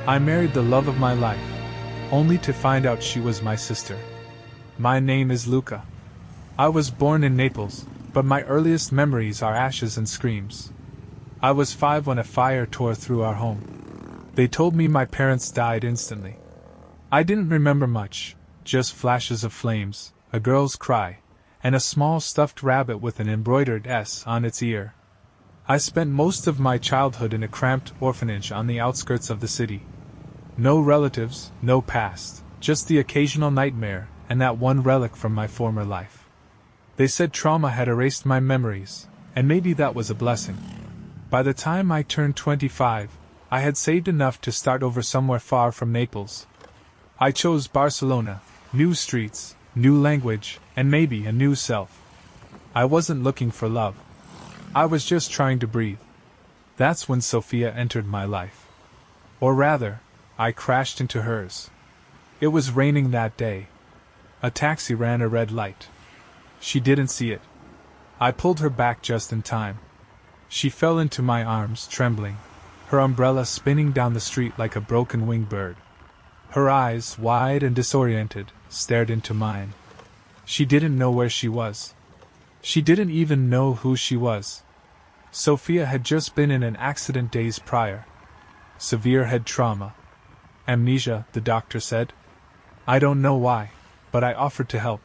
I married the love of my life, only to find out she was my sister. My name is Luca. I was born in Naples, but my earliest memories are ashes and screams. I was 5 when a fire tore through our home. They told me my parents died instantly. I didn't remember much, just flashes of flames, a girl's cry, and a small stuffed rabbit with an embroidered S on its ear. I spent most of my childhood in a cramped orphanage on the outskirts of the city. No relatives, no past, just the occasional nightmare and that one relic from my former life. They said trauma had erased my memories, and maybe that was a blessing. By the time I turned 25, I had saved enough to start over somewhere far from Naples. I chose Barcelona, new streets, new language, and maybe a new self. I wasn't looking for love. I was just trying to breathe. That's when Sophia entered my life. Or rather, I crashed into hers. It was raining that day. A taxi ran a red light. She didn't see it. I pulled her back just in time. She fell into my arms, trembling, her umbrella spinning down the street like a broken-winged bird. Her eyes, wide and disoriented, stared into mine. She didn't know where she was. She didn't even know who she was. Sophia had just been in an accident days prior. Severe head trauma. Amnesia, the doctor said. I don't know why, but I offered to help.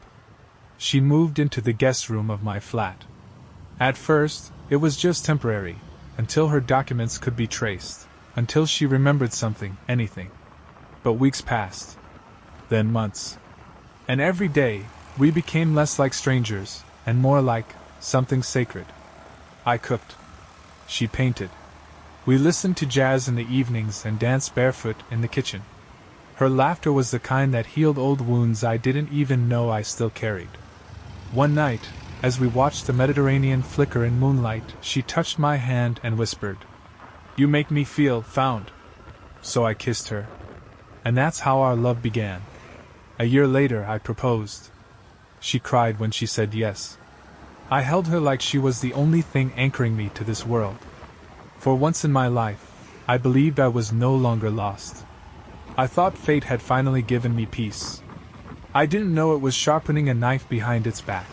She moved into the guest room of my flat. At first, it was just temporary, until her documents could be traced, until she remembered something, anything. But weeks passed. Then months. And every day, we became less like strangers, and more like something sacred. I cooked. She painted. We listened to jazz in the evenings and danced barefoot in the kitchen. Her laughter was the kind that healed old wounds I didn't even know I still carried. One night, as we watched the Mediterranean flicker in moonlight, she touched my hand and whispered, "You make me feel found." So I kissed her. And that's how our love began. A year later I proposed. She cried when she said yes. I held her like she was the only thing anchoring me to this world. For once in my life, I believed I was no longer lost. I thought fate had finally given me peace. I didn't know it was sharpening a knife behind its back.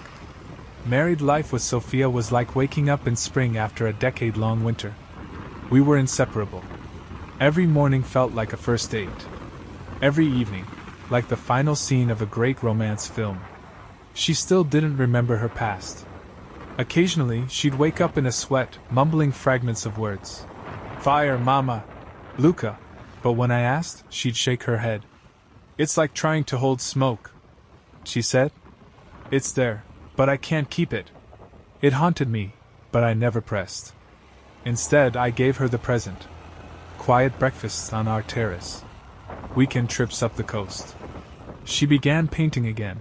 Married life with Sophia was like waking up in spring after a decade-long winter. We were inseparable. Every morning felt like a first date. Every evening, like the final scene of a great romance film. She still didn't remember her past. Occasionally, she'd wake up in a sweat, mumbling fragments of words. "Fire, Mama! Luca!" But when I asked, she'd shake her head. "It's like trying to hold smoke," she said. "It's there, but I can't keep it." It haunted me, but I never pressed. Instead, I gave her the present. Quiet breakfasts on our terrace. Weekend trips up the coast. She began painting again.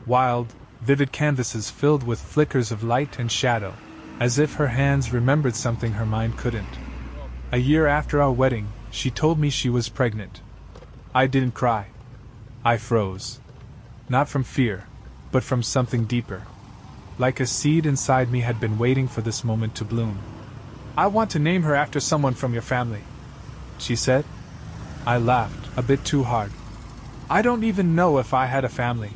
Wild, vivid canvases filled with flickers of light and shadow, as if her hands remembered something her mind couldn't. A year after our wedding, she told me she was pregnant. I didn't cry. I froze. Not from fear, but from something deeper. Like a seed inside me had been waiting for this moment to bloom. "I want to name her after someone from your family," she said. I laughed, a bit too hard. I don't even know if I had a family.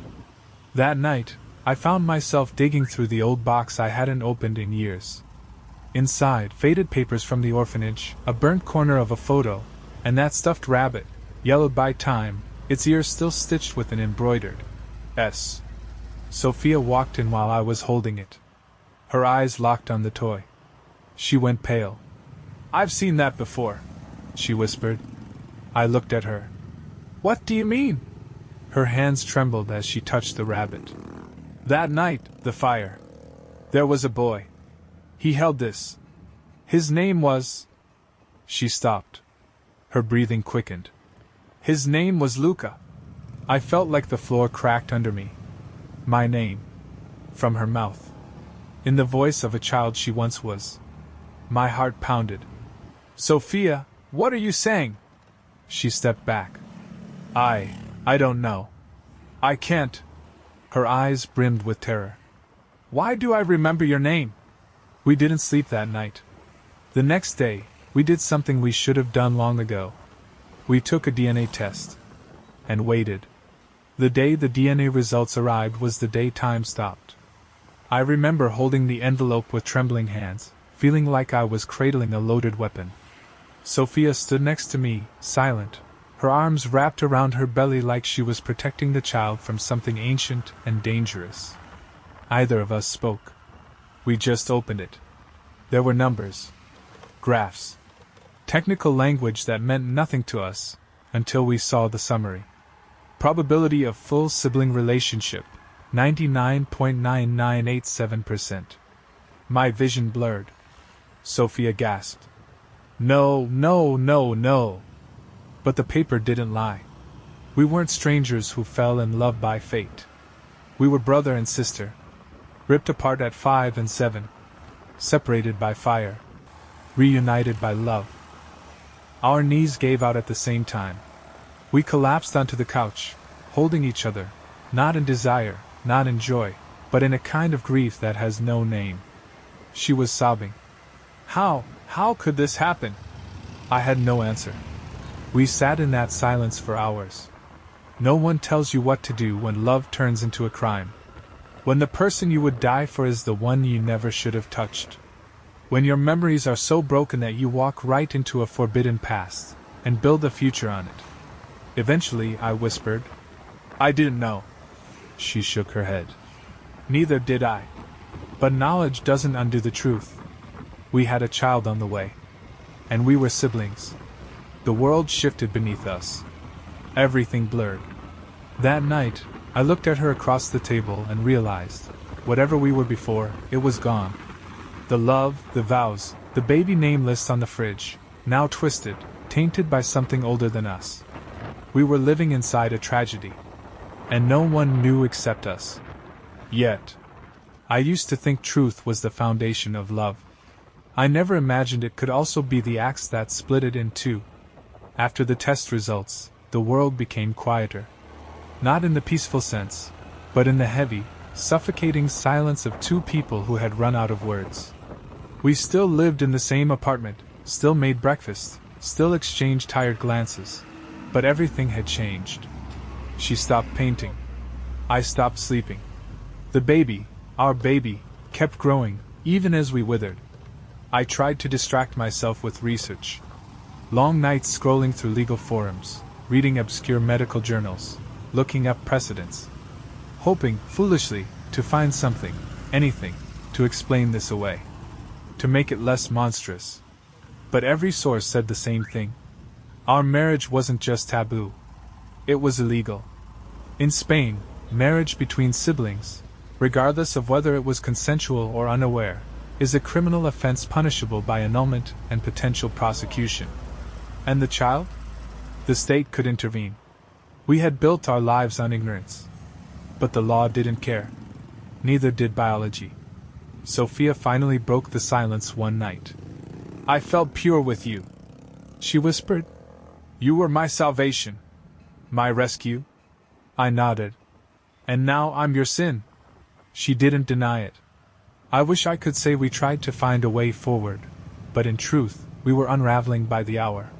That night, I found myself digging through the old box I hadn't opened in years. Inside, faded papers from the orphanage, a burnt corner of a photo, and that stuffed rabbit, yellowed by time, its ears still stitched with an embroidered S. Sophia walked in while I was holding it. Her eyes locked on the toy. She went pale. "I've seen that before," she whispered. I looked at her. "What do you mean?" Her hands trembled as she touched the rabbit. "That night, the fire. There was a boy. He held this. His name was—" She stopped. Her breathing quickened. "His name was Luca." I felt like the floor cracked under me. My name. From her mouth. In the voice of a child she once was. My heart pounded. "Sophia, what are you saying?" She stepped back. I don't know. I can't." Her eyes brimmed with terror. "Why do I remember your name?" We didn't sleep that night. The next day, we did something we should have done long ago. We took a DNA test. And waited. The day the DNA results arrived was the day time stopped. I remember holding the envelope with trembling hands, feeling like I was cradling a loaded weapon. Sophia stood next to me, silent, her arms wrapped around her belly like she was protecting the child from something ancient and dangerous. Neither of us spoke. We just opened it. There were numbers, graphs, technical language that meant nothing to us until we saw the summary. Probability of full sibling relationship, 99.9987%. My vision blurred. Sophia gasped. No, no, no, no. But the paper didn't lie. We weren't strangers who fell in love by fate. We were brother and sister, ripped apart at 5 and 7, separated by fire, reunited by love. Our knees gave out at the same time. We collapsed onto the couch, holding each other, not in desire, not in joy, but in a kind of grief that has no name. She was sobbing. How could this happen? I had no answer. We sat in that silence for hours. No one tells you what to do when love turns into a crime. When the person you would die for is the one you never should have touched. When your memories are so broken that you walk right into a forbidden past, and build a future on it. Eventually, I whispered, I didn't know. She shook her head. Neither did I. But knowledge doesn't undo the truth. We had a child on the way. And we were siblings. The world shifted beneath us. Everything blurred. That night, I looked at her across the table and realized, whatever we were before, it was gone. The love, the vows, the baby name list on the fridge, now twisted, tainted by something older than us. We were living inside a tragedy. And no one knew except us. Yet, I used to think truth was the foundation of love. I never imagined it could also be the axe that split it in two. After the test results, the world became quieter. Not in the peaceful sense, but in the heavy, suffocating silence of two people who had run out of words. We still lived in the same apartment, still made breakfast, still exchanged tired glances. But everything had changed. She stopped painting. I stopped sleeping. The baby, our baby, kept growing, even as we withered. I tried to distract myself with research. Long nights scrolling through legal forums, reading obscure medical journals, looking up precedents. Hoping, foolishly, to find something, anything, to explain this away. To make it less monstrous. But every source said the same thing. Our marriage wasn't just taboo. It was illegal. In Spain, marriage between siblings, regardless of whether it was consensual or unaware, is a criminal offense punishable by annulment and potential prosecution. And the child? The state could intervene. We had built our lives on ignorance. But the law didn't care. Neither did biology. Sophia finally broke the silence one night. I felt pure with you, she whispered. You were my salvation. My rescue. I nodded. And now I'm your sin. She didn't deny it. I wish I could say we tried to find a way forward, but in truth, we were unraveling by the hour.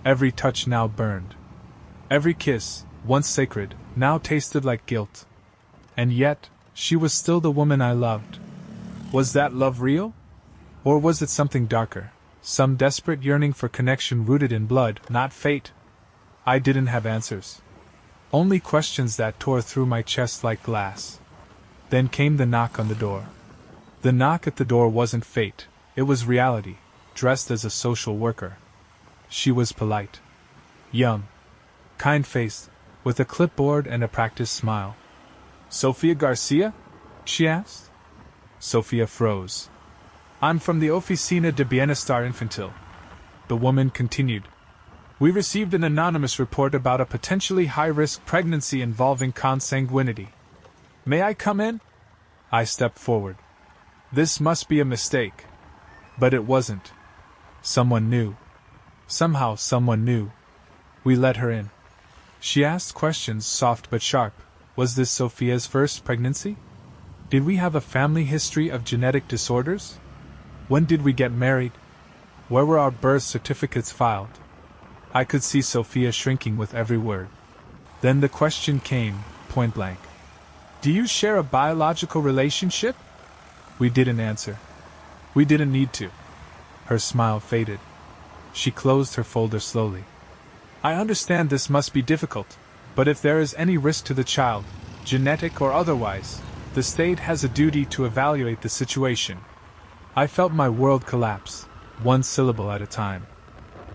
Every touch now burned. Every kiss, once sacred, now tasted like guilt. And yet, she was still the woman I loved. Was that love real? Or was it something darker, some desperate yearning for connection rooted in blood, not fate? I didn't have answers. Only questions that tore through my chest like glass. Then came the knock on the door. The knock at the door wasn't fate, it was reality, dressed as a social worker. She was polite. Young. Kind-faced, with a clipboard and a practiced smile. Sofia Garcia? She asked. Sophia froze. I'm from the Oficina de Bienestar Infantil. The woman continued. We received an anonymous report about a potentially high-risk pregnancy involving consanguinity. May I come in? I stepped forward. This must be a mistake. But it wasn't. Someone knew. Somehow someone knew. We let her in. She asked questions soft but sharp. Was this Sophia's first pregnancy? Did we have a family history of genetic disorders? When did we get married? Where were our birth certificates filed? I could see Sophia shrinking with every word. Then the question came, point blank. Do you share a biological relationship? We didn't answer. We didn't need to. Her smile faded. She closed her folder slowly. I understand this must be difficult, but if there is any risk to the child, genetic or otherwise, the state has a duty to evaluate the situation. I felt my world collapse, one syllable at a time.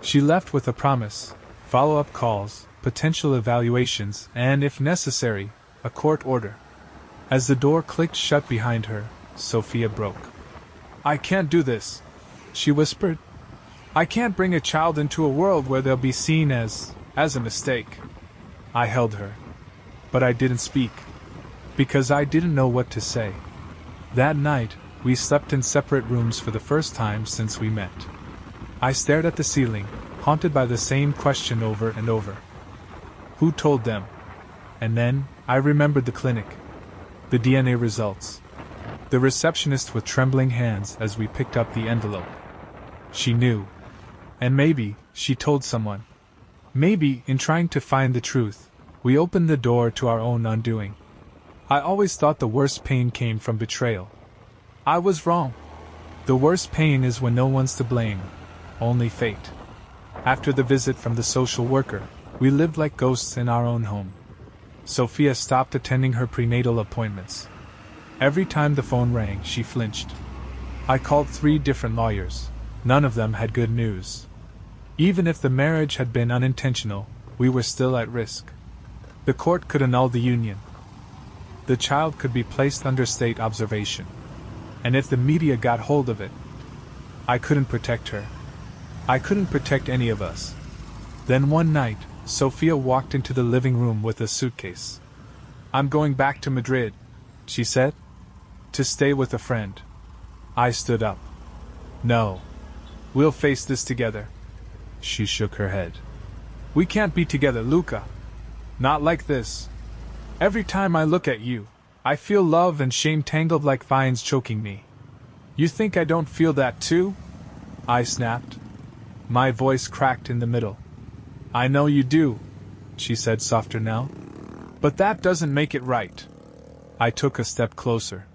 She left with a promise, follow-up calls, potential evaluations, and, if necessary, a court order. As the door clicked shut behind her, Sophia broke. I can't do this, she whispered. I can't bring a child into a world where they'll be seen as a mistake. I held her. But I didn't speak. Because I didn't know what to say. That night, we slept in separate rooms for the first time since we met. I stared at the ceiling, haunted by the same question over and over. Who told them? And then, I remembered the clinic. The DNA results. The receptionist with trembling hands as we picked up the envelope. She knew. And maybe, she told someone. Maybe, in trying to find the truth, we opened the door to our own undoing. I always thought the worst pain came from betrayal. I was wrong. The worst pain is when no one's to blame, only fate. After the visit from the social worker, we lived like ghosts in our own home. Sophia stopped attending her prenatal appointments. Every time the phone rang, she flinched. I called 3 different lawyers. None of them had good news. Even if the marriage had been unintentional, we were still at risk. The court could annul the union. The child could be placed under state observation. And if the media got hold of it, I couldn't protect her. I couldn't protect any of us. Then one night, Sophia walked into the living room with a suitcase. I'm going back to Madrid, she said. To stay with a friend. I stood up. No. We'll face this together. She shook her head. We can't be together, Luca. Not like this. Every time I look at you, I feel love and shame tangled like vines choking me. You think I don't feel that too? I snapped. My voice cracked in the middle. I know you do, she said softer now. But that doesn't make it right. I took a step closer.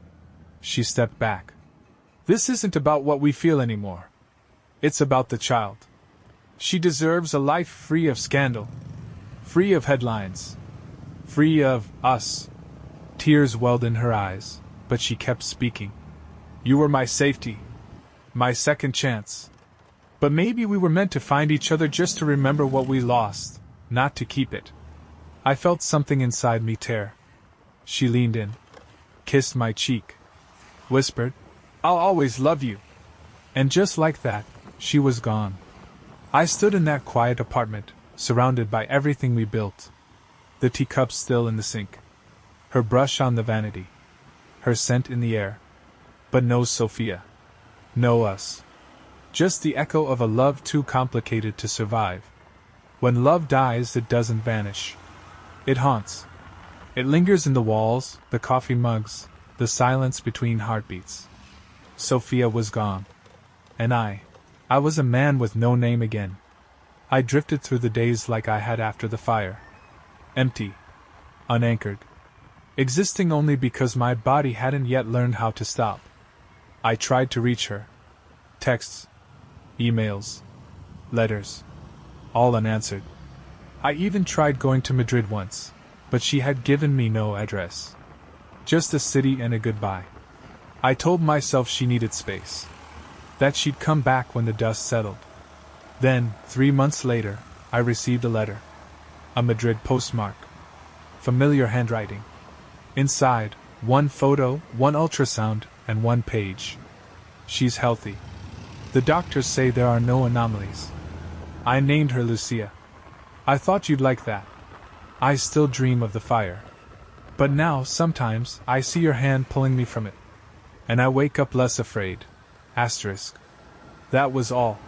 She stepped back. This isn't about what we feel anymore. It's about the child. She deserves a life free of scandal, free of headlines, free of us. Tears welled in her eyes, but she kept speaking. You were my safety, my second chance. But maybe we were meant to find each other just to remember what we lost, not to keep it. I felt something inside me tear. She leaned in, kissed my cheek, whispered, I'll always love you. And just like that, she was gone. I stood in that quiet apartment, surrounded by everything we built. The teacups still in the sink. Her brush on the vanity. Her scent in the air. But no Sophia. No us. Just the echo of a love too complicated to survive. When love dies, it doesn't vanish. It haunts. It lingers in the walls, the coffee mugs, the silence between heartbeats. Sophia was gone. And I was a man with no name again. I drifted through the days like I had after the fire. Empty. Unanchored. Existing only because my body hadn't yet learned how to stop. I tried to reach her. Texts. Emails. Letters. All unanswered. I even tried going to Madrid once, but she had given me no address. Just a city and a goodbye. I told myself she needed space. That she'd come back when the dust settled. Then, 3 months later, I received a letter. A Madrid postmark. Familiar handwriting. Inside, 1 photo, 1 ultrasound, and 1 page. She's healthy. The doctors say there are no anomalies. I named her Lucia. I thought you'd like that. I still dream of the fire. But now, sometimes, I see your hand pulling me from it. And I wake up less afraid. Asterisk. That was all.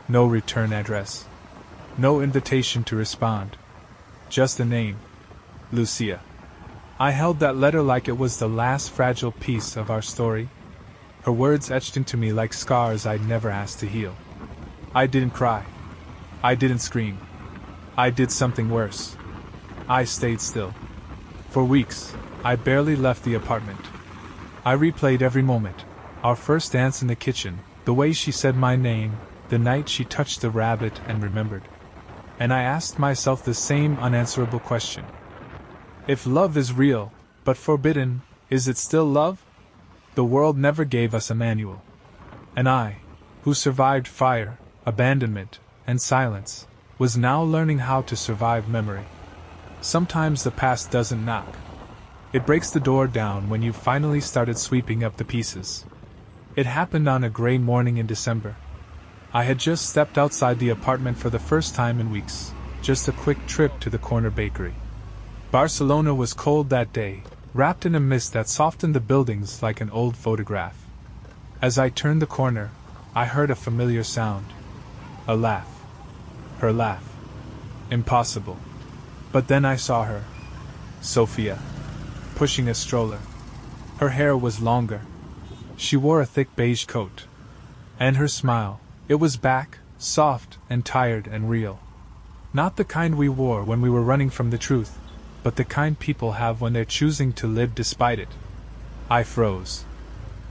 No return address. No invitation to respond. Just a name. Lucia. I held that letter like it was the last fragile piece of our story. Her words etched into me like scars I'd never asked to heal. I didn't cry. I didn't scream. I did something worse. I stayed still. For weeks, I barely left the apartment. I replayed every moment. Our first dance in the kitchen, the way she said my name, the night she touched the rabbit and remembered. And I asked myself the same unanswerable question. If love is real, but forbidden, is it still love? The world never gave us a manual. And I, who survived fire, abandonment, and silence, was now learning how to survive memory. Sometimes the past doesn't knock. It breaks the door down when you've finally started sweeping up the pieces. It happened on a gray morning in December. I had just stepped outside the apartment for the first time in weeks, just a quick trip to the corner bakery. Barcelona was cold that day, wrapped in a mist that softened the buildings like an old photograph. As I turned the corner, I heard a familiar sound. A laugh. Her laugh. Impossible. But then I saw her. Sophia. Pushing a stroller. Her hair was longer. She wore a thick beige coat. And her smile, it was back, soft and tired and real. Not the kind we wore when we were running from the truth, but the kind people have when they're choosing to live despite it. I froze.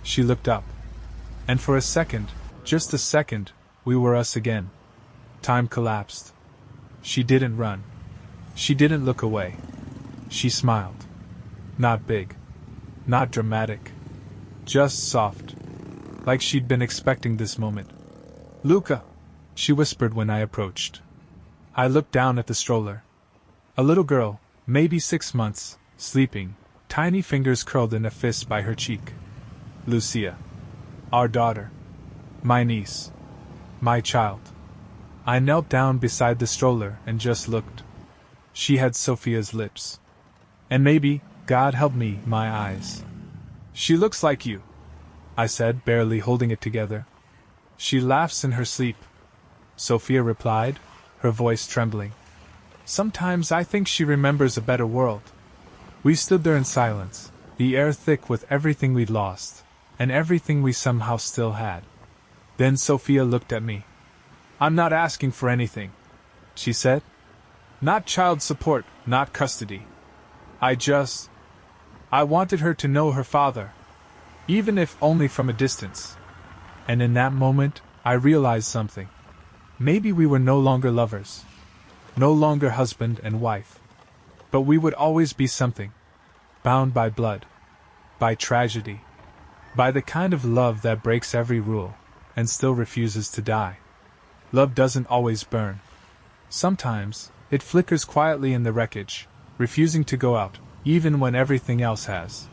She looked up. And for a second, just a second, we were us again. Time collapsed. She didn't run. She didn't look away. She smiled. Not big. Not dramatic. Just soft. Like she'd been expecting this moment. "Luca," she whispered when I approached. I looked down at the stroller. A little girl, maybe 6 months, sleeping, tiny fingers curled in a fist by her cheek. Lucia. Our daughter. My niece. My child. I knelt down beside the stroller and just looked. She had Sophia's lips. And maybe, God help me, my eyes. "She looks like you," I said, barely holding it together. "She laughs in her sleep," Sophia replied, her voice trembling. "Sometimes I think she remembers a better world." We stood there in silence, the air thick with everything we'd lost, and everything we somehow still had. Then Sophia looked at me. "I'm not asking for anything," she said. "Not child support, not custody. I wanted her to know her father, even if only from a distance." And in that moment, I realized something. Maybe we were no longer lovers, no longer husband and wife, but we would always be something, bound by blood, by tragedy, by the kind of love that breaks every rule, and still refuses to die. Love doesn't always burn. Sometimes, it flickers quietly in the wreckage, refusing to go out, even when everything else has.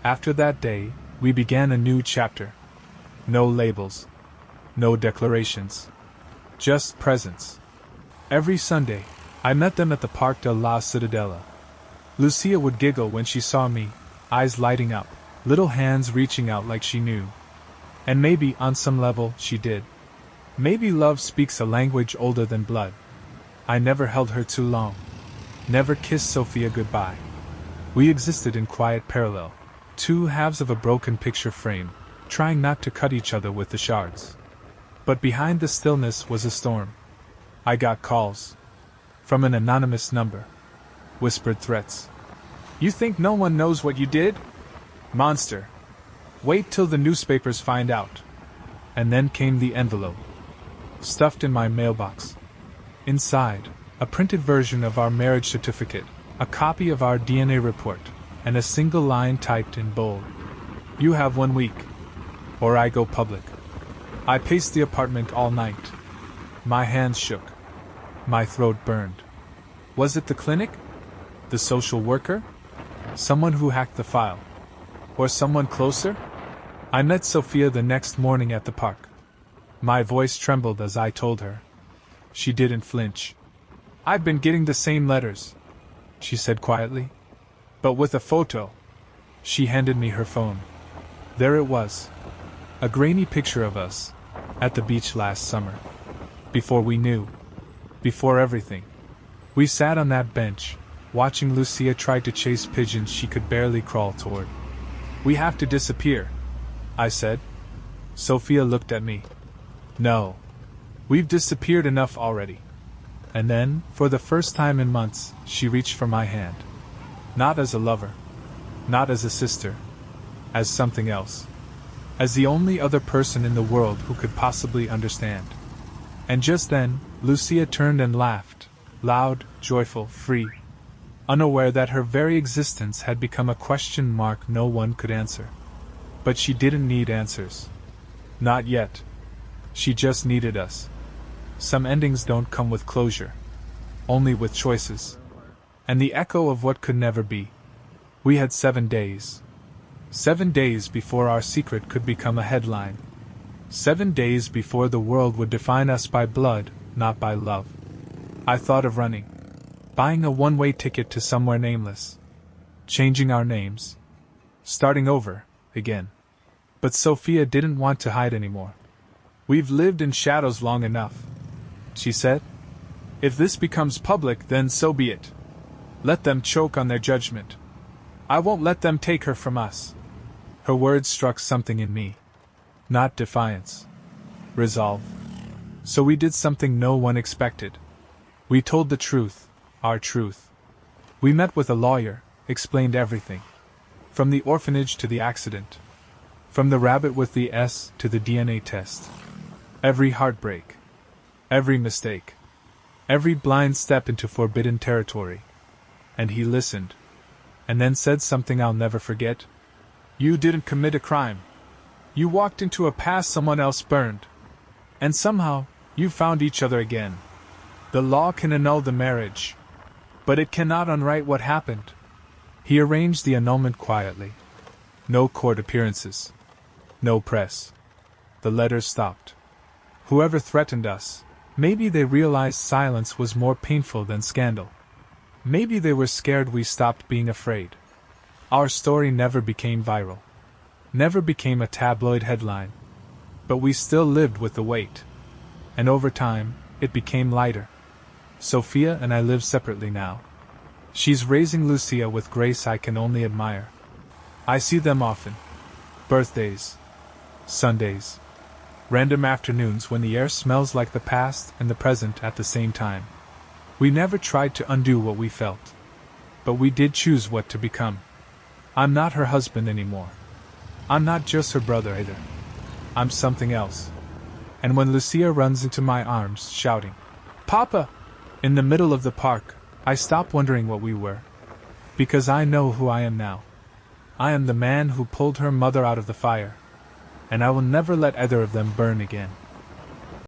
After that day, we began a new chapter. No labels. No declarations. Just presence. Every Sunday, I met them at the Parc de la Ciutadella. Lucia would giggle when she saw me, eyes lighting up, little hands reaching out like she knew. And maybe, on some level, she did. Maybe love speaks a language older than blood. I never held her too long. Never kissed Sophia goodbye. We existed in quiet parallel, two halves of a broken picture frame, trying not to cut each other with the shards. But behind the stillness was a storm. I got calls. From an anonymous number. Whispered threats. "You think no one knows what you did? Monster. Wait till the newspapers find out." And then came the envelope. Stuffed in my mailbox. Inside, a printed version of our marriage certificate, a copy of our DNA report, and a single line typed in bold. "You have 1 week, or I go public." I paced the apartment all night. My hands shook. My throat burned. Was it the clinic? The social worker? Someone who hacked the file? Or someone closer? I met Sophia the next morning at the park. My voice trembled as I told her. She didn't flinch. "I've been getting the same letters," she said quietly. "But with a photo." She handed me her phone. There it was. A grainy picture of us, at the beach last summer. Before we knew. Before everything. We sat on that bench, watching Lucia try to chase pigeons she could barely crawl toward. "We have to disappear," I said. Sophia looked at me. "No. We've disappeared enough already. And then, for the first time in months, she reached for my hand. Not as a lover. Not as a sister. As something else. As the only other person in the world who could possibly understand. And just then, Lucia turned and laughed, loud, joyful, free, unaware that her very existence had become a question mark no one could answer. But she didn't need answers. Not yet. She just needed us. Some endings don't come with closure. Only with choices. And the echo of what could never be. We had 7 days. 7 days before our secret could become a headline. 7 days before the world would define us by blood, not by love. I thought of running. Buying a one-way ticket to somewhere nameless. Changing our names. Starting over, again. But Sophia didn't want to hide anymore. We've lived in shadows long enough, she said. If this becomes public, then so be it. Let them choke on their judgment. I won't let them take her from us. Her words struck something in me. Not defiance. Resolve. So we did something no one expected. We told the truth, our truth. We met with a lawyer, explained everything. From the orphanage to the accident. From the rabbit with the S to the DNA test. Every heartbreak. Every mistake. Every blind step into forbidden territory. And he listened. And then said something I'll never forget. You didn't commit a crime. You walked into a past someone else burned. And somehow, you found each other again. The law can annul the marriage. But it cannot unwrite what happened. He arranged the annulment quietly. No court appearances. No press. The letters stopped. Whoever threatened us, maybe they realized silence was more painful than scandal. Maybe they were scared we stopped being afraid. Our story never became viral. Never became a tabloid headline. But we still lived with the weight. And over time, it became lighter. Sophia and I live separately now. She's raising Lucia with grace I can only admire. I see them often. Birthdays. Sundays. Random afternoons when the air smells like the past and the present at the same time. We never tried to undo what we felt. But we did choose what to become. I'm not her husband anymore. I'm not just her brother either. I'm something else. And when Lucia runs into my arms, shouting, "Papa!" in the middle of the park, I stop wondering what we were. Because I know who I am now. I am the man who pulled her mother out of the fire. And I will never let either of them burn again.